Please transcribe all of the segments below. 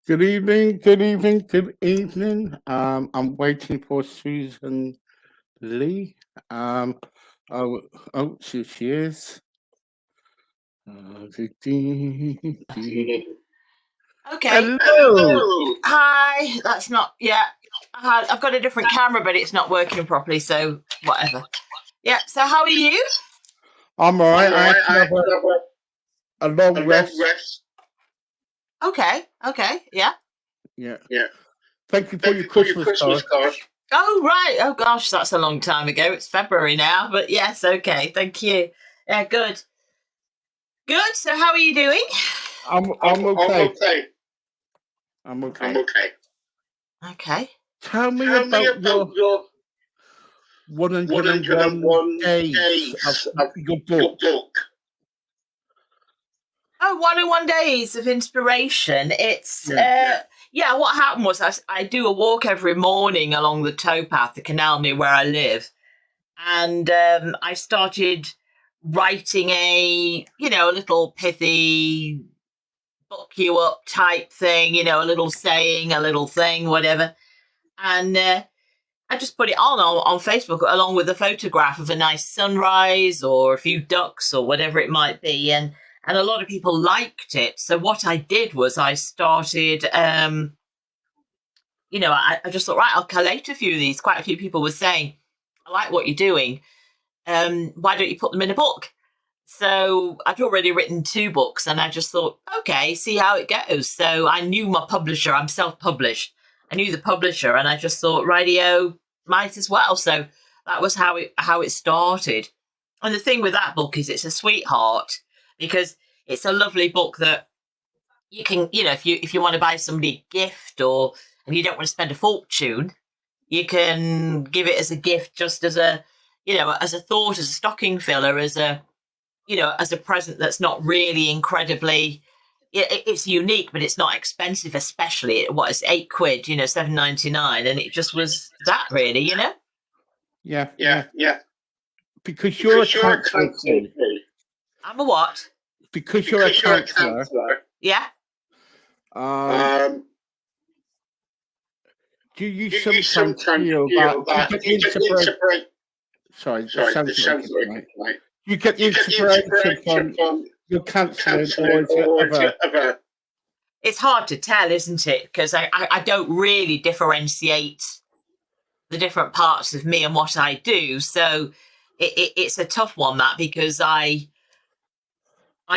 Good evening, good evening, good evening. I'm waiting for Susan Leigh. Um, here she is. Okay. Hello. Hi. That's not. Yeah. I've got a different camera, but it's not working properly. So whatever. Yeah. So how are you? I'm all right. I have a long rest. Okay. Okay. Yeah. Yeah. Thank you for your Christmas card. Oh right. Oh gosh, that's a long time ago. It's February now, but yes. Okay. Thank you. Yeah. Good. Good. So how are you doing? I'm okay. I'm okay. Okay. Tell me about your 101 days of your book. Oh, 101 days of inspiration. It's what happened was I do a walk every morning along the towpath, the canal near where I live, and I started writing a little pithy book you up type thing, a little saying, a little thing, whatever, and I just put it on Facebook along with a photograph of a nice sunrise or a few ducks or whatever it might be, and a lot of people liked it. So what I did was I started, I just thought, right, I'll collate a few of these. Quite a few people were saying, I like what you're doing. Why don't you put them in a book? So I'd already written 2 books and I just thought, okay, see how it goes. So I knew my publisher, I'm self-published. I knew the publisher and I just thought, rightio, might as well. So that was how it started. And the thing with that book is it's a sweetheart because it's a lovely book that you can, if you want to buy somebody a gift and you don't want to spend a fortune, you can give it as a gift, just as a, as a thought, as a stocking filler, as a present that's not really incredibly, it's unique, but it's not expensive, especially it's £8, £7.99. And it just was that really, Yeah. Because you're a counselor. I'm a what? Because you're a counselor. Yeah. Do you sometimes feel that you get inspiration? Sorry, the sounds right. You get inspiration from your counselling, or is it other? It's hard to tell, isn't it? Because I don't really differentiate the different parts of me and what I do. So it's a tough one, that, because I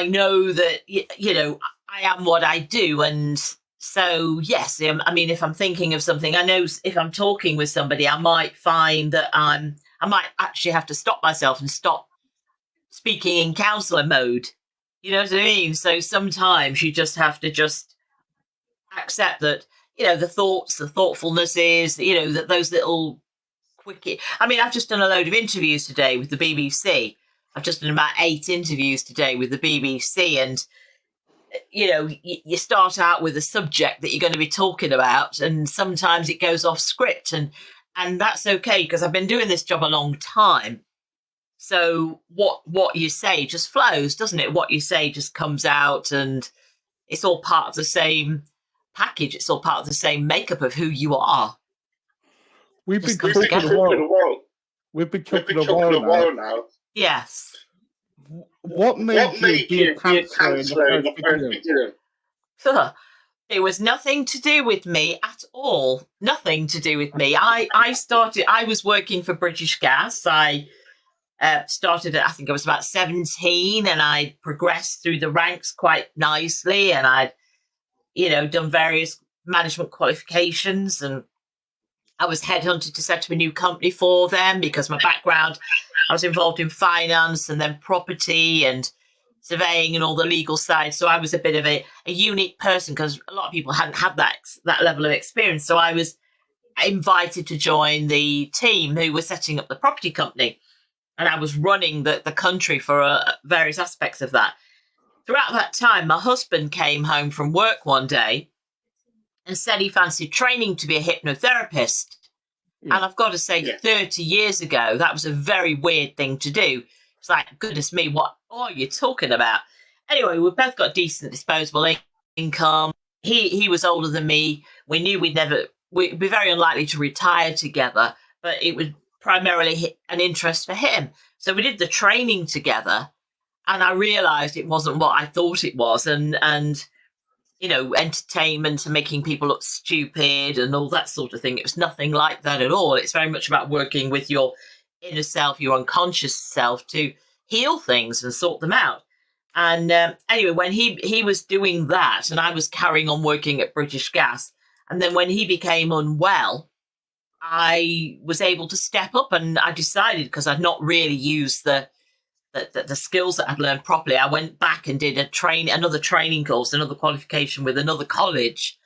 know that, I am what I do. And so, yes, I mean, if I'm thinking of something, I know if I'm talking with somebody, I might find that I might actually have to stop myself and stop speaking in counselor mode. You know what I mean? So sometimes you just have to just accept that, the thoughts, the thoughtfulnesses, that those little quickie. I mean, I've just done a load of interviews today with the BBC. I've just done about 8 interviews today with the BBC, and you start out with a subject that you're going to be talking about, and sometimes it goes off script, and that's okay, because I've been doing this job a long time. So what you say just flows, doesn't it? What you say just comes out, and it's all part of the same package. It's all part of the same makeup of who you are. We've been talking a while. We've been talking a while now. Yes. What made you be a counselor in the first beginning? It was nothing to do with me at all. Nothing to do with me. I was working for British Gas. I started at, I think I was about 17, and I progressed through the ranks quite nicely, and I'd, done various management qualifications, and I was headhunted to set up a new company for them because my background, I was involved in finance and then property and surveying and all the legal side. So I was a bit of a unique person because a lot of people hadn't had that level of experience. So I was invited to join the team who were setting up the property company. And I was running the country for various aspects of that. Throughout that time, my husband came home from work one day and said he fancied training to be a hypnotherapist. Yeah. And I've got to say, 30 years ago, that was a very weird thing to do. It's like, goodness me, what are you talking about? Anyway, we've both got decent disposable income. he was older than me. We knew we'd be very unlikely to retire together, but it was primarily an interest for him. So we did the training together, and I realized it wasn't what I thought it was. And entertainment and making people look stupid and all that sort of thing. It was nothing like that at all. It's very much about working with your inner self, your unconscious self, to heal things and sort them out. And anyway, when he was doing that, and I was carrying on working at British Gas, and then when he became unwell, I was able to step up, and I decided, because I'd not really used the skills that I'd learned properly, I went back and did another training course, another qualification with another college,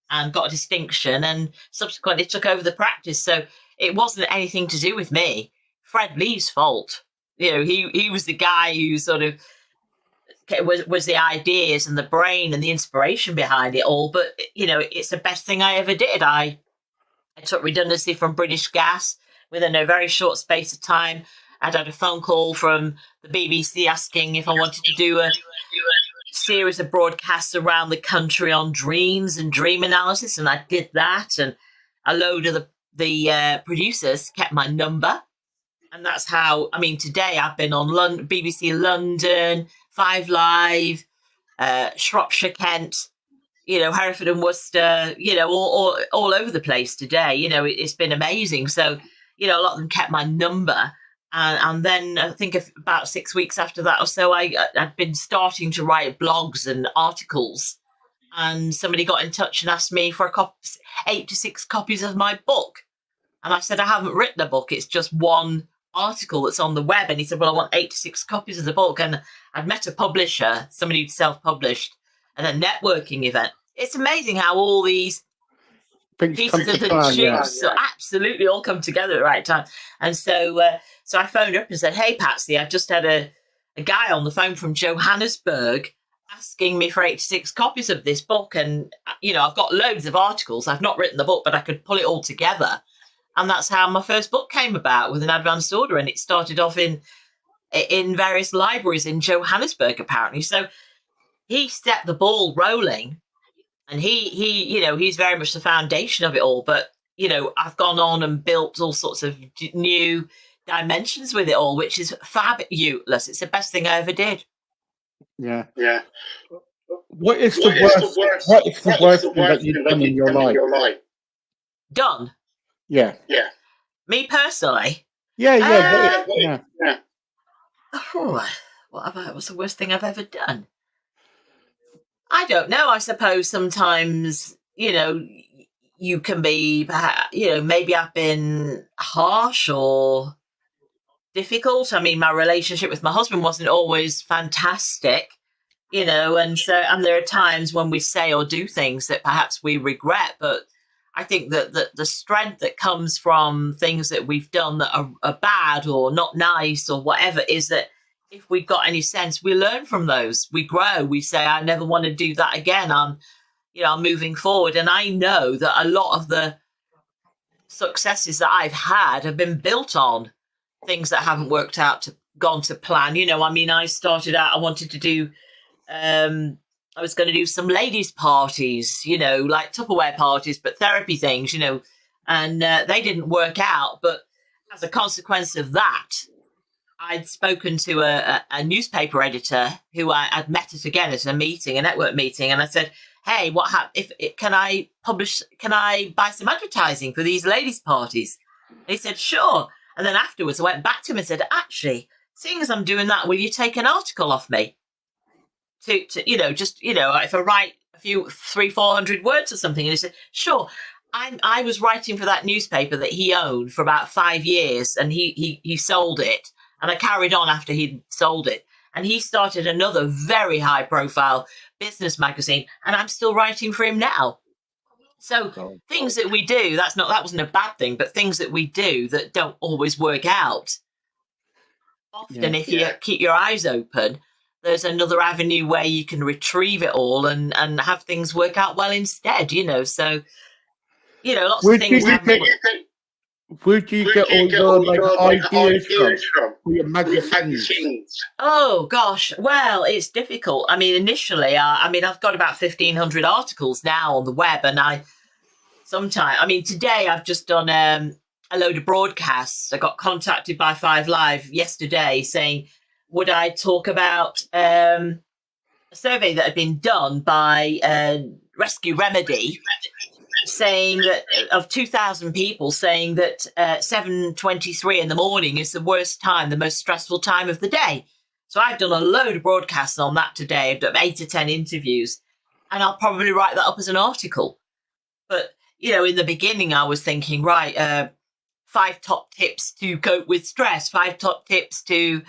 and got a distinction, and subsequently took over the practice. So it wasn't anything to do with me. Fred Leigh's fault. He was the guy who sort of was the ideas and the brain and the inspiration behind it all. But it's the best thing I ever did. I took redundancy from British Gas within a very short space of time. I'd had a phone call from the BBC asking if I wanted to do a series of broadcasts around the country on dreams and dream analysis, and I did that. And a load of the producers kept my number, and that's how. I mean, today I've been on BBC London, 5 Live, Shropshire, Kent, Hereford and Worcester, all over the place today. It's been amazing. So, a lot of them kept my number. And then I think about 6 weeks after that or so, I'd been starting to write blogs and articles. And somebody got in touch and asked me for 86 copies of my book. And I said, I haven't written a book. It's just one article that's on the web. And he said, well, I want 86 copies of the book. And I'd met a publisher, somebody who'd self-published, at a networking event. It's amazing how all these pieces of the jigsaw absolutely all come together at the right time. And so I phoned up and said, hey, Patsy, I've just had a guy on the phone from Johannesburg asking me for 86 copies of this book. And, I've got loads of articles. I've not written the book, but I could pull it all together. And that's how my first book came about, with an advanced order. And it started off in various libraries in Johannesburg, apparently. So he set the ball rolling. And he's very much the foundation of it all. But, I've gone on and built all sorts of new dimensions with it all, which is fabulous. It's the best thing I ever did. Yeah. Yeah. What is the worst thing that you've done in your life? Done? Yeah. Yeah. Me personally? Yeah. What's the worst thing I've ever done? I don't know. I suppose sometimes, you can be, maybe I've been harsh or difficult. I mean, my relationship with my husband wasn't always fantastic, and there are times when we say or do things that perhaps we regret. But I think that the strength that comes from things that we've done that are bad or not nice or whatever is that if we've got any sense, we learn from those. We grow. We say, I never want to do that again. I'm moving forward. And I know that a lot of the successes that I've had have been built on things that haven't gone to plan. I started out, I wanted to do, I was going to do some ladies' parties, like Tupperware parties, but therapy things, and they didn't work out. But as a consequence of that, I'd spoken to a newspaper editor who I'd met at a meeting, a network meeting, and I said, hey, can I buy some advertising for these ladies' parties? And he said, sure. And then afterwards I went back to him and said, actually, seeing as I'm doing that, will you take an article off me? If I write a few 300-400 words or something. And he said, sure. I was writing for that newspaper that he owned for about 5 years, and he sold it. And I carried on after he'd sold it. And he started another very high profile business magazine, and I'm still writing for him now. So things that we do, that wasn't a bad thing, but things that we do that don't always work out. Often if you keep your eyes open, there's another avenue where you can retrieve it all and have things work out well instead, So, lots of things happen. Where do you get all your ideas from? For your magazines? Oh gosh, well, it's difficult. I mean, initially, I've got about 1,500 articles now on the web, and today I've just done a load of broadcasts. I got contacted by 5 Live yesterday saying, would I talk about a survey that had been done by Rescue Remedy, saying that of 2,000 people, saying that 7:23 in the morning is the worst time, the most stressful time of the day. So I've done a load of broadcasts on that today. I've done 8 or 10 interviews, and I'll probably write that up as an article. But, in the beginning, I was thinking, 5 top tips to cope with stress, 5 top tips to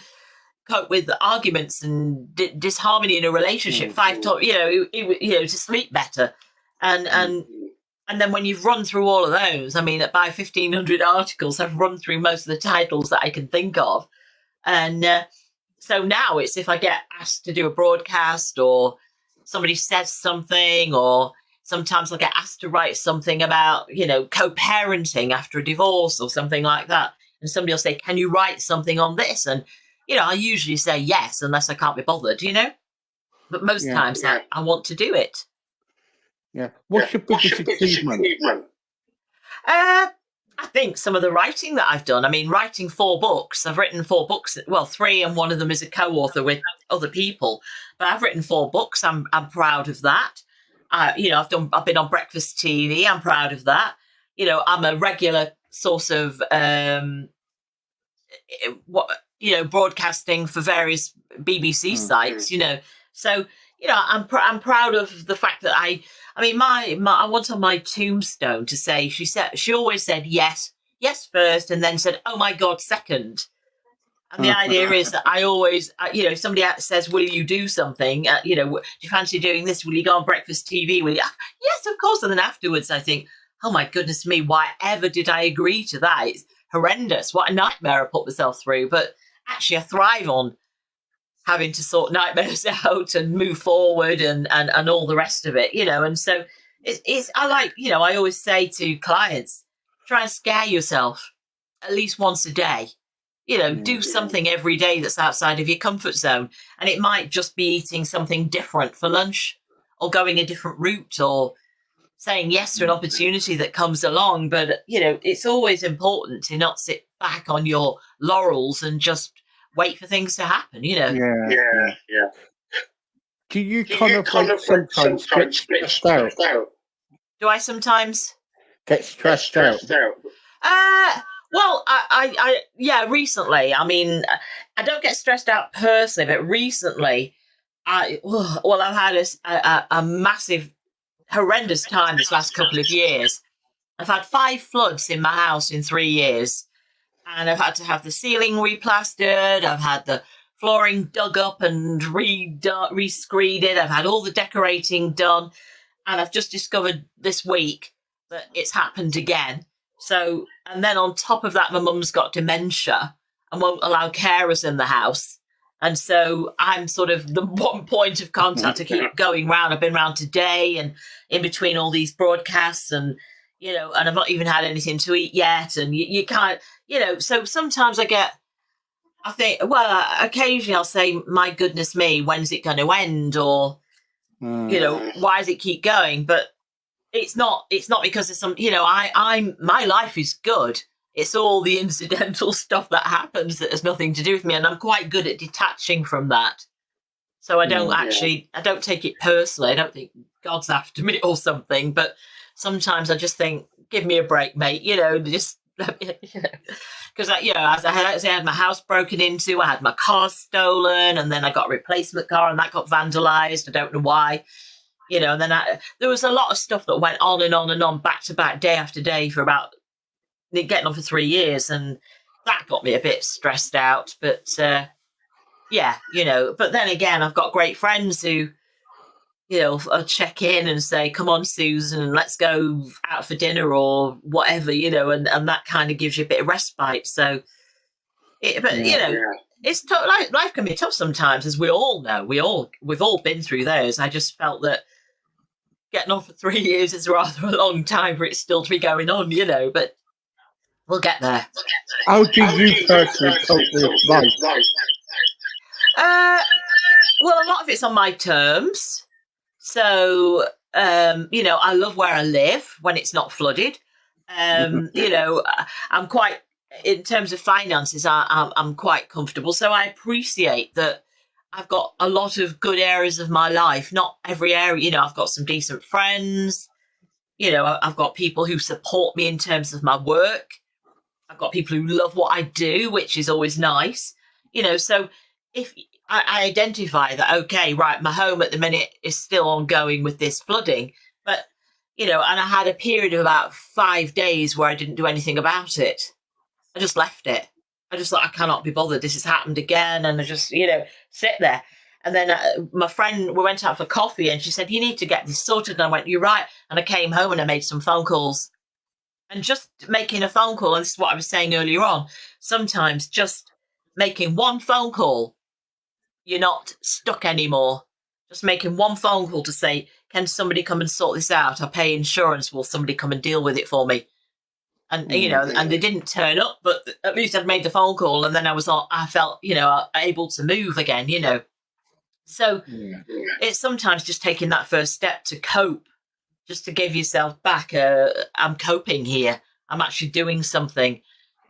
cope with arguments and disharmony in a relationship, 5 top, to sleep better. And then when you've run through all of those, by 1,500 articles, I've run through most of the titles that I can think of. And so now it's if I get asked to do a broadcast or somebody says something, or sometimes I'll get asked to write something about, co-parenting after a divorce or something like that. And somebody will say, can you write something on this? And, I usually say yes, unless I can't be bothered, But most times I want to do it. Yeah. What's your biggest achievement? I think some of the writing that I've done. Writing 4 books. I've written 4 books. Well, 3, and one of them is a co-author with other people. But I've written 4 books. I'm proud of that. I've been on breakfast TV. I'm proud of that. I'm a regular source of broadcasting for various BBC sites. So I'm proud of the fact that I want on my tombstone to say she always said yes first, and then said, oh my God, second. And the idea is that I always, if somebody says, will you do something? Do you fancy doing this? Will you go on breakfast TV? Will you? Yes, of course. And then afterwards I think, oh my goodness me, why ever did I agree to that? It's horrendous. What a nightmare I put myself through. But actually I thrive on having to sort nightmares out and move forward and all the rest of it, and so I always say to clients, try and scare yourself at least once a day, do something every day that's outside of your comfort zone. And it might just be eating something different for lunch, or going a different route, or saying yes to an opportunity that comes along. But, it's always important to not sit back on your laurels and just wait for things to happen, Yeah. Do you kind of sometimes get stressed out? Do I sometimes get stressed out? Well, recently. I don't get stressed out personally, but recently, I've had a massive, horrendous time this last couple of years. I've had 5 floods in my house in 3 years. And I've had to have the ceiling replastered. I've had the flooring dug up and re-screeded. I've had all the decorating done. And I've just discovered this week that it's happened again. So, and then on top of that, my mum's got dementia and won't allow carers in the house. And so I'm sort of the one point of contact to keep going round. I've been round today and in between all these broadcasts, and and I've not even had anything to eat yet. And you can't, so sometimes I think, occasionally I'll say, my goodness me, when's it going to end? Or, why does it keep going? But it's not because of some, my life is good. It's all the incidental stuff that happens that has nothing to do with me. And I'm quite good at detaching from that. So I don't I don't take it personally. I don't think God's after me or something, but sometimes I just think, give me a break, mate, just, because, as I had my house broken into, I had my car stolen, and then I got a replacement car and that got vandalized. I don't know why, and then there was a lot of stuff that went on and on and on, back to back, day after day, for about getting on for 3 years. And that got me a bit stressed out. But, but then again, I've got great friends who, I'll check in and say, come on, Susan, let's go out for dinner or whatever, and that kind of gives you a bit of respite. So, it's tough. Life can be tough sometimes, as we all know. We've all been through those. I just felt that getting on for 3 years is rather a long time for it still to be going on, but We'll get there. How do you personally cope with life? Well, a lot of it's on my terms. So, I love where I live when it's not flooded. I'm quite, in terms of finances, I'm quite comfortable. So I appreciate that I've got a lot of good areas of my life. Not every area, I've got some decent friends. I've got people who support me in terms of my work. I've got people who love what I do, which is always nice. So if I identify that, okay, right, my home at the minute is still ongoing with this flooding, but, and I had a period of about 5 days where I didn't do anything about it. I just left it. I just thought, I cannot be bothered. This has happened again. And I just, sit there. And then my friend, we went out for coffee and she said, you need to get this sorted. And I went, you're right. And I came home and I made some phone calls. And just making a phone call, and this is what I was saying earlier on, sometimes just making one phone call, you're not stuck anymore. Just making one phone call to say, can somebody come and sort this out? I pay insurance. Will somebody come and deal with it for me? And, and they didn't turn up, but at least I'd made the phone call. And then I felt, able to move again, So it's sometimes just taking that first step to cope, just to give yourself back I'm coping here. I'm actually doing something.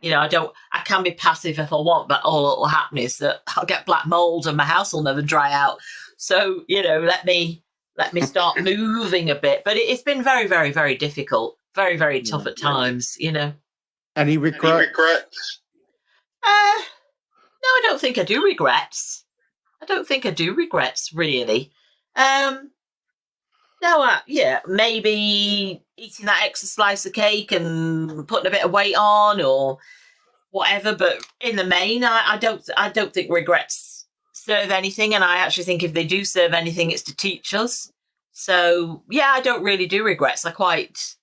I can be passive if I want, but all that will happen is that I'll get black mold and my house will never dry out. So, let me start moving a bit. But it's been very, very, very difficult. Very, very tough at times, Any regrets? No, I don't think I do regrets. Really. Maybe eating that extra slice of cake and putting a bit of weight on or whatever. But in the main, I don't think regrets serve anything. And I actually think if they do serve anything, it's to teach us. So, I don't really do regrets. I quite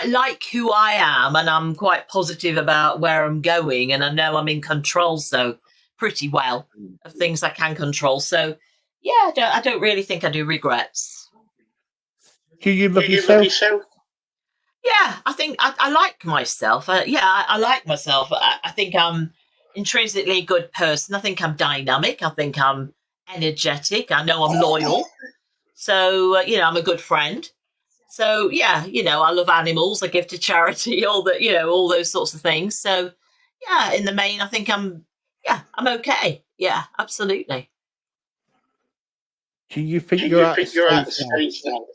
like who I am, and I'm quite positive about where I'm going, and I know I'm in control, so pretty well of things I can control. So, I don't really think I do regrets. Do you love yourself? Yeah, I think I like myself. I like myself. I think I'm intrinsically a good person. I think I'm dynamic. I think I'm energetic. I know I'm loyal. So, I'm a good friend. So, I love animals. I give to charity, all those sorts of things. So, in the main, I think I'm okay. Yeah, absolutely. Do you think you're at the stage now?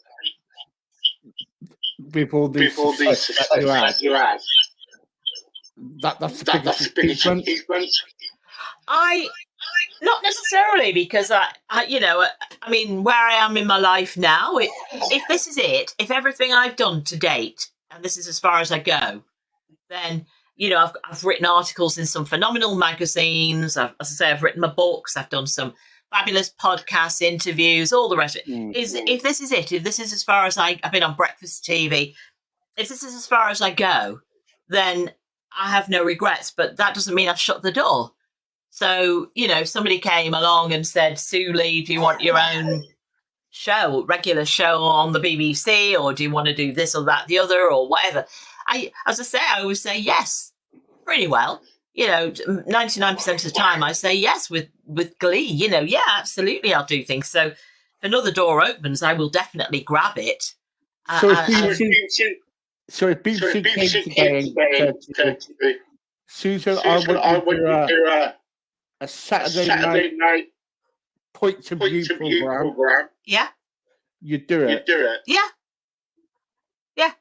With all these success that you had? That's the biggest achievement. Not necessarily, because I where I am in my life now, if this is it, if everything I've done to date, and this is as far as I go, then, I've written articles in some phenomenal magazines. I've written my books. I've done some fabulous podcasts, interviews, all the rest of it. If this is it, if this is as far as I've been on breakfast TV, if this is as far as I go, then I have no regrets, but that doesn't mean I've shut the door. So, somebody came along and said, Sue Leigh, do you want your own regular show on the BBC, or do you want to do this or that, the other, or whatever? I always say yes, pretty well. 99% of the time I say yes with glee, absolutely, I'll do things. So if another door opens, I will definitely grab it. So if BBC came today and said, Susan, I want you to do a Saturday night point of view program. Yeah. You'd do it. Yeah. Yeah.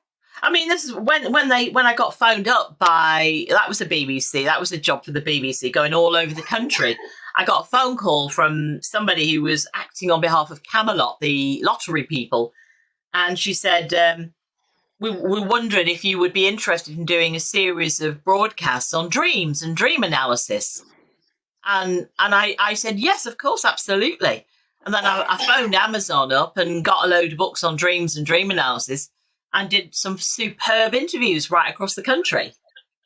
I mean, this is when I got phoned up that was the BBC. That was a job for the BBC, going all over the country. I got a phone call from somebody who was acting on behalf of Camelot, the lottery people. And she said, we wondered if you would be interested in doing a series of broadcasts on dreams and dream analysis. And I said, yes, of course, absolutely. And then I phoned Amazon up and got a load of books on dreams and dream analysis and did some superb interviews right across the country.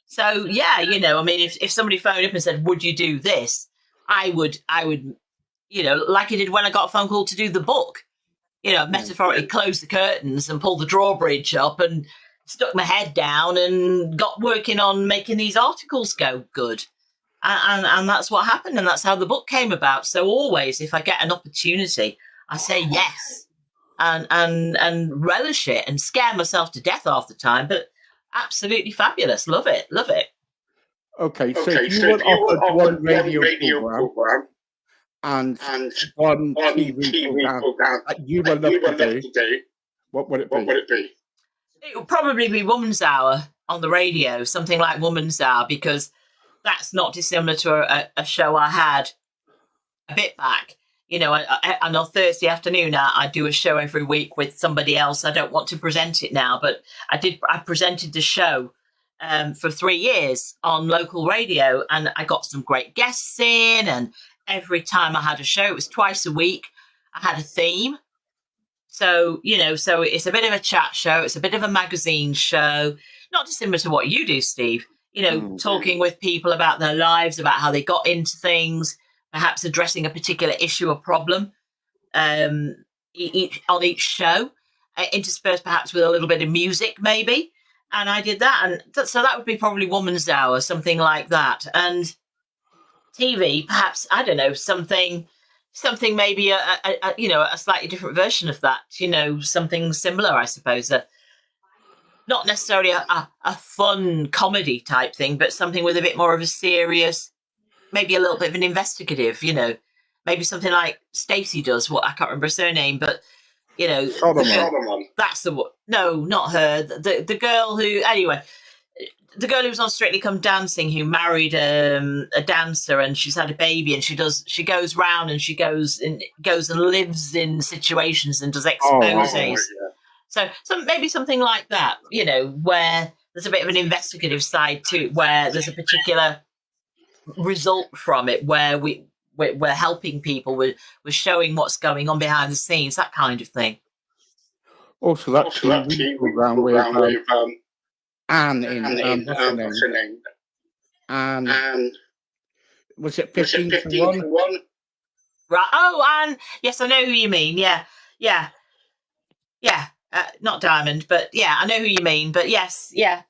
So, if somebody phoned up and said, would you do this? I would, like I did when I got a phone call to do the book, metaphorically close the curtains and pull the drawbridge up and stuck my head down and got working on making these articles go good. And that's what happened, and that's how the book came about. So always, if I get an opportunity, I say yes and relish it and scare myself to death half the time. But absolutely fabulous. Love it. Okay, so if you were offered one radio program and one TV program that you were left to do, what would it be? It would probably be Woman's Hour on the radio, something like Woman's Hour, because that's not dissimilar to a show I had a bit back. And on Thursday afternoon, I do a show every week with somebody else. I don't want to present it now, but I presented the show for 3 years on local radio, and I got some great guests in, and every time I had a show, it was twice a week, I had a theme. So, so it's a bit of a chat show. It's a bit of a magazine show, not dissimilar to what you do, Steve. Talking with people about their lives, about how they got into things, perhaps addressing a particular issue or problem on each show, interspersed perhaps with a little bit of music, maybe. And I did that. And so that would be probably Woman's Hour, something like that. And TV, perhaps, I don't know, something maybe a slightly different version of that, something similar, I suppose. Not necessarily a fun comedy type thing, but something with a bit more of a serious, maybe a little bit of an investigative, maybe something like Stacey does. What I can't remember her surname, but Solomon. That's the one. No, not her. The girl who, anyway, the girl who was on Strictly Come Dancing, who married a dancer, and she's had a baby, and she goes round and she goes and lives in situations and does exposes. So maybe something like that, where there's a bit of an investigative side to it, where there's a particular result from it, where we're helping people, we're showing what's going on behind the scenes, that kind of thing. Also, that TV program with Anne in, what's her name? And was it 15 to 1? Right. Oh, Anne. Yes, I know who you mean. Yeah. Not Diamond, but yeah, I know who you mean. But yes, yeah.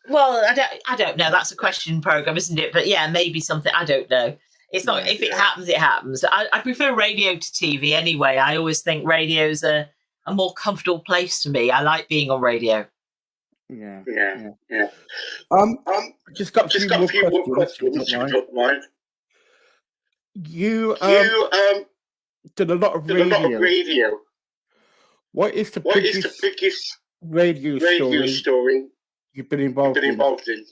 Well, I don't know. That's a question program, isn't it? But yeah, maybe something. I don't know. It's not. If it happens, it happens. I prefer radio to TV anyway. I always think radio's a more comfortable place for me. I like being on radio. Yeah. Just got a few more questions, if you don't mind. You did a lot of radio. What is the biggest radio story you've been involved in?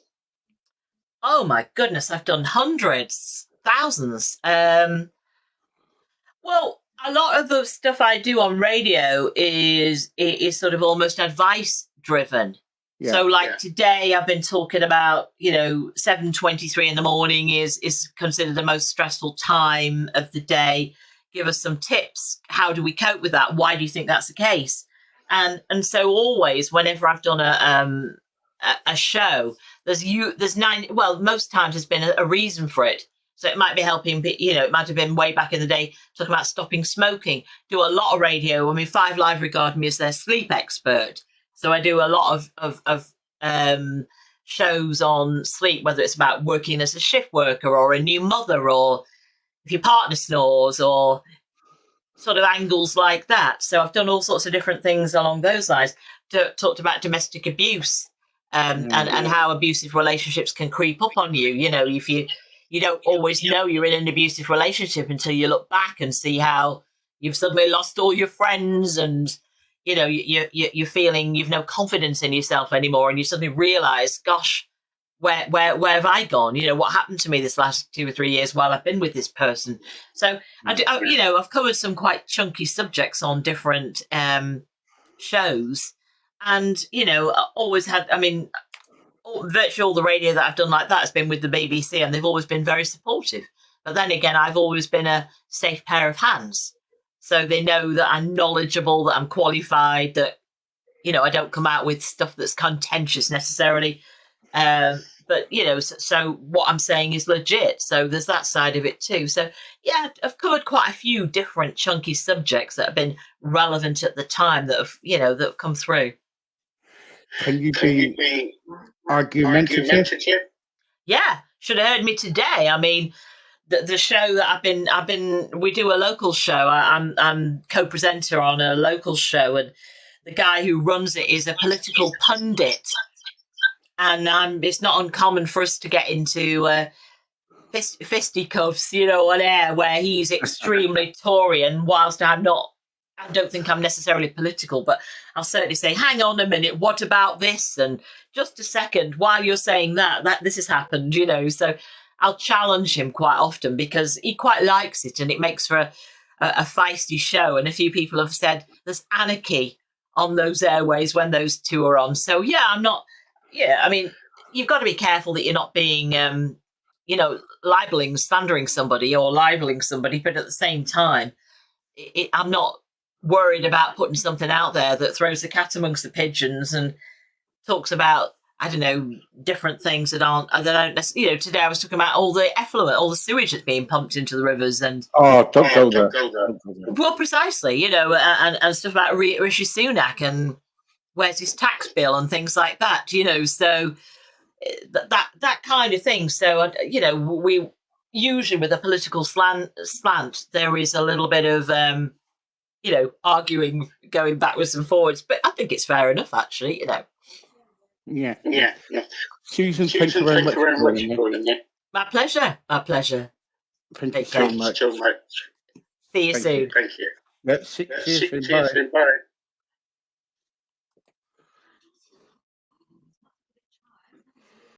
Oh my goodness, I've done hundreds, thousands. Well, a lot of the stuff I do on radio is sort of almost advice driven. Yeah, so today I've been talking about, 7:23 in the morning is considered the most stressful time of the day. Give us some tips. How do we cope with that? Why do you think that's the case? And so always, whenever I've done a show, there's 9. Well, most times there's been a reason for it. So it might be helping. It might have been way back in the day talking about stopping smoking. Do a lot of radio. I mean, 5 Live regard me as their sleep expert. So I do a lot of shows on sleep, whether it's about working as a shift worker or a new mother, or if your partner snores, or sort of angles like that. So I've done all sorts of different things along those lines. Talked about domestic abuse and how abusive relationships can creep up on you. If you don't always know you're in an abusive relationship until you look back and see how you've suddenly lost all your friends, and you're feeling you've no confidence in yourself anymore, and you suddenly realise, gosh, where have I gone? What happened to me this last 2 or 3 years while I've been with this person? So I've covered some quite chunky subjects on different shows, and always had. I mean, virtually all the radio that I've done like that has been with the BBC, and they've always been very supportive. But then again, I've always been a safe pair of hands. So they know that I'm knowledgeable, that I'm qualified, that, I don't come out with stuff that's contentious necessarily. But, so what I'm saying is legit. So there's that side of it too. So, yeah, I've covered quite a few different chunky subjects that have been relevant at the time that have come through. Can you be argumentative? Yeah, should have heard me today. I mean, the show that we do a local show. I'm co-presenter on a local show, and the guy who runs it is a political pundit. And it's not uncommon for us to get into fisticuffs, on air, where he's extremely Tory. And whilst I don't think I'm necessarily political, but I'll certainly say, hang on a minute, what about this? And just a second, while you're saying that this has happened, So I'll challenge him quite often because he quite likes it, and it makes for a feisty show. And a few people have said there's anarchy on those airways when those two are on. So, I mean, you've got to be careful that you're not being, slandering somebody or libeling somebody. But at the same time, I'm not worried about putting something out there that throws the cat amongst the pigeons and talks about, I don't know, different things that don't necessarily, today I was talking about all the effluent, all the sewage that's being pumped into the rivers. And don't go there. Well, precisely, and stuff about Rishi Sunak and where's his tax bill and things like that, so that kind of thing. So, we usually with a political slant, there is a little bit of, arguing, going backwards and forwards, but I think it's fair enough, actually, Yeah. Susan, thank you very much for joining me. My pleasure. Thank you so much. See you soon. Thank you. Let's see you soon. Bye.